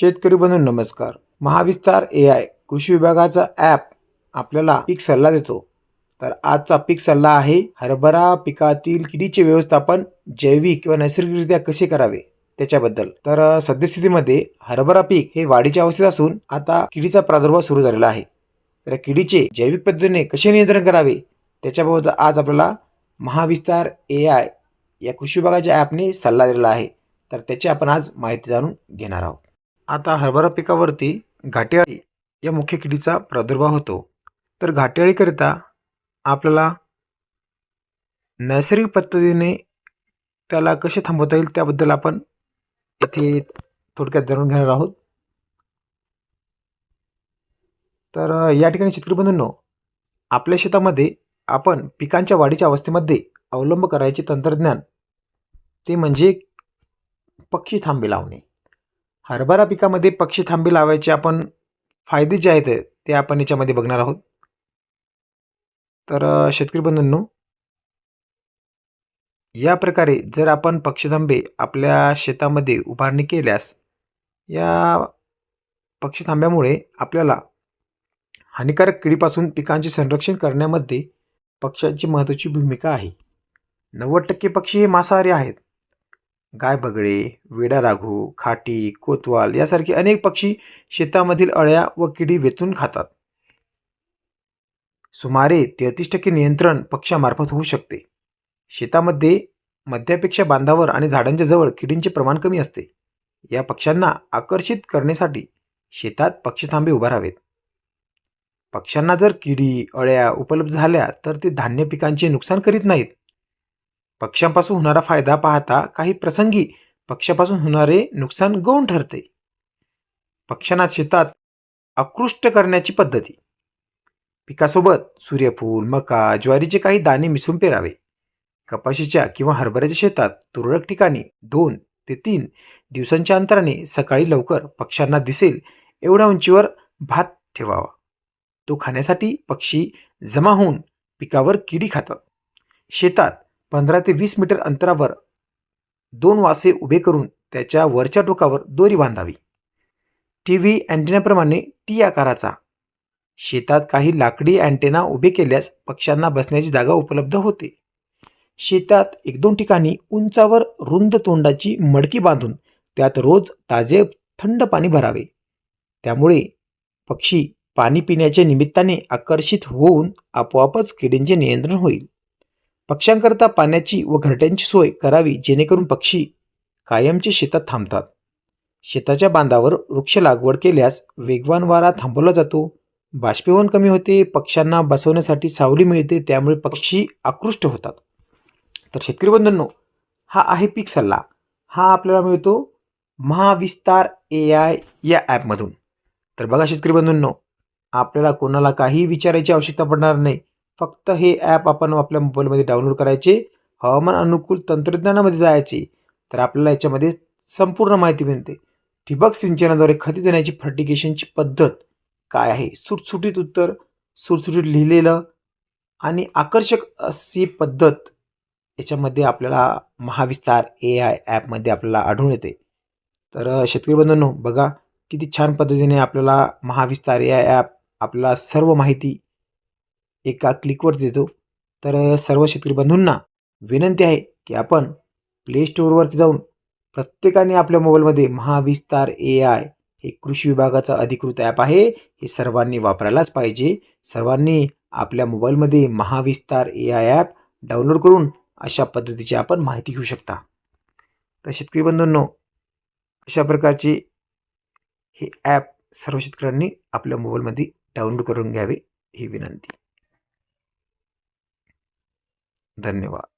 शेतकरी बंधू नमस्कार. महाविस्तार AI कृषी विभागाचा ॲप आपल्याला पीक सल्ला देतो. तर आजचा पीक सल्ला आहे हरभरा पिकातील किडीचे व्यवस्थापन जैविक किंवा नैसर्गिकरित्या कसे करावे त्याच्याबद्दल. तर सद्यस्थितीमध्ये हरभरा पीक हे वाढीच्या अवस्थेत असून आता किडीचा प्रादुर्भाव सुरू झालेला आहे. तर किडीचे जैविक पद्धतीने कसे नियंत्रण करावे त्याच्याबाबत आज आपल्याला महाविस्तार AI या कृषी विभागाच्या ॲपने सल्ला दिलेला आहे. तर त्याची आपण आज माहिती जाणून घेणार आहोत. आता हरभरा पिकावरती घाटे अळी या मुख्य किडीचा प्रादुर्भाव होतो. तर घाटे अळीकरिता आपल्याला नैसर्गिक पद्धतीने त्याला कसे थांबवता येईल त्याबद्दल आपण इथे थोडक्यात जाणून घेणार आहोत. तर या ठिकाणी शेतकरी बंधूंनो, आपल्या शेतामध्ये आपण पिकांच्या वाढीच्या अवस्थेमध्ये अवलंब करायचे तंत्रज्ञान ते म्हणजे पक्षी थांबे लावणे. हरभरा पिकामध्ये पक्षी थांबे लावायचे आपण फायदे जे आहेत ते आपण याच्यामध्ये बघणार आहोत. तर शेतकरी बंधूंनो, या प्रकारे जर आपण पक्षीथांबे आपल्या शेतामध्ये उभारणी केल्यास या पक्षी थांब्यामुळे आपल्याला हानिकारक किडीपासून पिकांचे संरक्षण करण्यामध्ये पक्ष्यांची महत्त्वाची भूमिका आहे. 90% पक्षी हे मांसाहारी आहेत. गाय बगळे, वेडा राघू, खाटी, कोतवाल यासारखे अनेक पक्षी शेतामधील अळ्या व किडी वेचून खातात. सुमारे 33% नियंत्रण पक्ष्यामार्फत होऊ शकते. शेतामध्ये मध्यापेक्षा बांधावर आणि झाडांच्या जवळ किडींचे प्रमाण कमी असते. या पक्ष्यांना आकर्षित करण्यासाठी शेतात पक्षीथांबे उभारावेत. पक्ष्यांना जर किडी अळ्या उपलब्ध झाल्या तर ते धान्य पिकांचे नुकसान करीत नाहीत. पक्ष्यांपासून होणारा फायदा पाहता काही प्रसंगी पक्ष्यापासून होणारे नुकसान गौण ठरते. पक्ष्यांना शेतात आकृष्ट करण्याची पद्धती: पिकासोबत सूर्यफूल, मका, ज्वारीचे काही दाणे मिसळून पेरावे. कपाशीच्या किंवा हरभऱ्याच्या शेतात तुरळक ठिकाणी 2 ते 3 दिवसांच्या अंतराने सकाळी लवकर पक्ष्यांना दिसेल एवढ्या उंचीवर भात ठेवावा. तो खाण्यासाठी पक्षी जमा होऊन पिकावर किडी खातात. शेतात 15 ते 20 मीटर अंतरावर 2 वासे उभे करून त्याच्या वरच्या टोकावर दोरी बांधावी. टीव्ही अँटेनाप्रमाणे टी आकाराचा शेतात काही लाकडी अँटेना उभे केल्यास पक्ष्यांना बसण्याची जागा उपलब्ध होते. शेतात 1-2 ठिकाणी उंचावर रुंद तोंडाची मडकी बांधून त्यात रोज ताजे थंड पाणी भरावे. त्यामुळे पक्षी पाणी पिण्याच्या निमित्ताने आकर्षित होऊन आपोआपच किडींचे नियंत्रण होईल. पक्ष्यांकरता पाण्याची व घरट्यांची सोय करावी जेणेकरून पक्षी कायमचे शेतात थांबतात. शेताच्या बांधावर वृक्ष लागवड केल्यास वेगवान वारा थांबवला जातो, बाष्पीभवन कमी होते, पक्ष्यांना बसवण्यासाठी सावली मिळते, त्यामुळे पक्षी आकृष्ट होतात. तर शेतकरी बंधूंनो, हा आहे पीक सल्ला. हा आपल्याला मिळतो महाविस्तार AI या ॲपमधून. तर बघा शेतकरी बंधूंनो, आपल्याला कोणाला काही विचारायची आवश्यकता पडणार नाही. फक्त हे ॲप आपण आपल्या मोबाईलमध्ये डाउनलोड करायचे, हवामान अनुकूल तंत्रज्ञानामध्ये जायचे, तर आपल्याला याच्यामध्ये संपूर्ण माहिती मिळते. ठिबक सिंचनाद्वारे खते देण्याची फर्टिगेशनची पद्धत काय आहे, सुटसुटीत उत्तर, सुटसुटीत लिहिलेलं आणि आकर्षक अशी पद्धत याच्यामध्ये आपल्याला महाविस्तार AI ॲपमध्ये आपल्याला आढळून येते. तर शेतकरी बंधूंनो, बघा किती छान पद्धतीने आपल्याला महाविस्तार AI ॲप आपल्याला सर्व माहिती एका क्लिकवर देतो. तर सर्व शेतकरी बंधूंना विनंती आहे की आपण प्ले स्टोअरवरती जाऊन प्रत्येकाने आपल्या मोबाईलमध्ये महाविस्तार AI हे कृषी विभागाचा अधिकृत ॲप आहे, हे सर्वांनी वापरायलाच पाहिजे. सर्वांनी आपल्या मोबाईलमध्ये महाविस्तार AI ॲप डाउनलोड करून अशा पद्धतीची आपण माहिती घेऊ शकता. तर शेतकरी बंधूंनो, अशा प्रकारचे हे ॲप सर्व शेतकऱ्यांनी आपल्या मोबाईलमध्ये डाउनलोड करून घ्यावे ही विनंती. धन्यवाद.